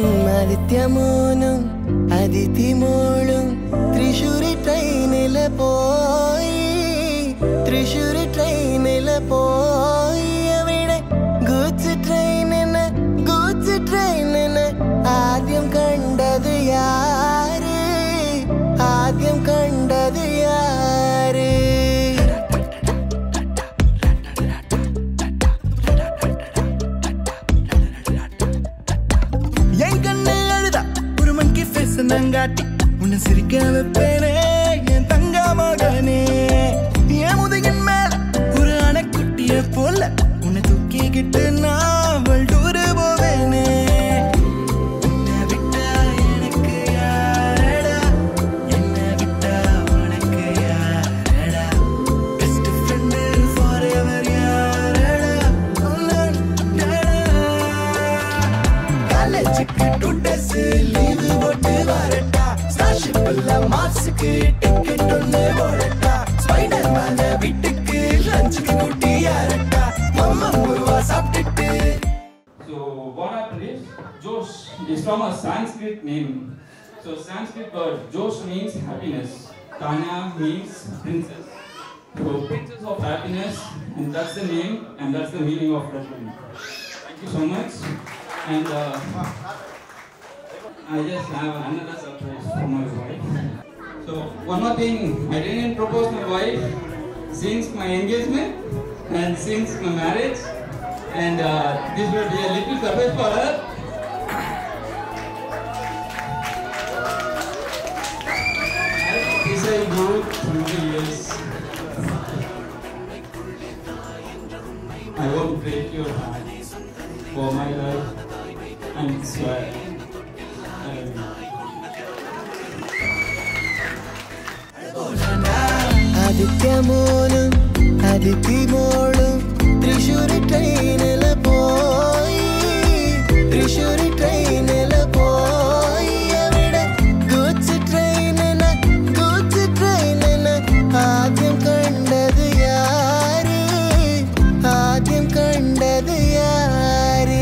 ആദിത്യമോനും അതിഥിമോളും തൃശ്ശൂരി ട്രെയിനില് പോയി തൃശ്ശൂരി ട്രെയിനില് പോയി അവിടെ ഗൂഡ്സ് ട്രെയിനിന് ആദ്യം കണ്ടത് യാര് ആദ്യം കണ്ടത് യാര് நங்காட்டி உன்னை சிரிக்க வைப்பேனே என் தங்க மகனே என் முதுகின் மேல ஒரு அணைக்குட்டிய போல உன்னை தூக்கிக்கிட்டு நான் வல்டூரு போவேனே உன்னை விட்டா எனக்கு யாரடா என்னை விட்டா உனக்கு யாரடா பெஸ்ட் ஃப்ரெண்டு ஃபார் எவர் யாரடா காலேஜுக்கு டுடேஸ் லீவு போட்டு வரட்டா ஸ்டார்ஷிப்ல மார்ஸுக்கு டிக்கெட் ஒன்று போடட்டா ஸ்பைடர்மேன வீட்டுக்கு லஞ்சுக்கு கூட்டி யாரட்டா மம்மா முருவா சாப்பிட்டுட்டு. So what happened is Josh is from a Sanskrit name. So Sanskrit word Josh means happiness. Tanya means princess. So princess of happiness, and that's the name and that's the meaning of that name. Thank you so much. And I just have another surprise for my wife. So one more thing, I didn't propose my wife since my engagement and since my marriage, and this will be a little surprise for her. This I go through the years. I won't break your heart for my life. I swear. ആദിത്യമോനും അതിഥിമോളും തൃശ്ശൂരി ട്രെയിനില് പോയി തൃശ്ശൂരി ട്രെയിനില് പോയി അവിടെ goods ട്രെയിനിന് ആദ്യം കണ്ടത് യാര് ആദ്യം കണ്ടത് യാര്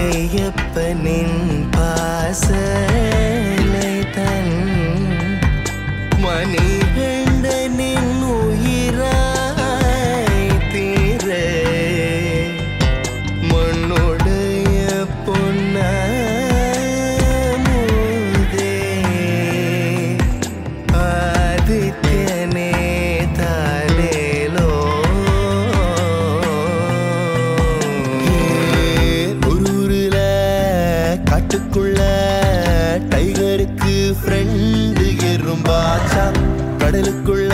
ஐயப்பனின் பாசனை தன் மணிகண்டனின் உயிராய் தீர மண்ணுடைய பொன்னமுதே ஆதித்யனே தாலேலோ காட்டுக்குள்ள டைகருக்கு ஃப்ரெண்டு எறும்பாச்சா கடலுக்குள்ள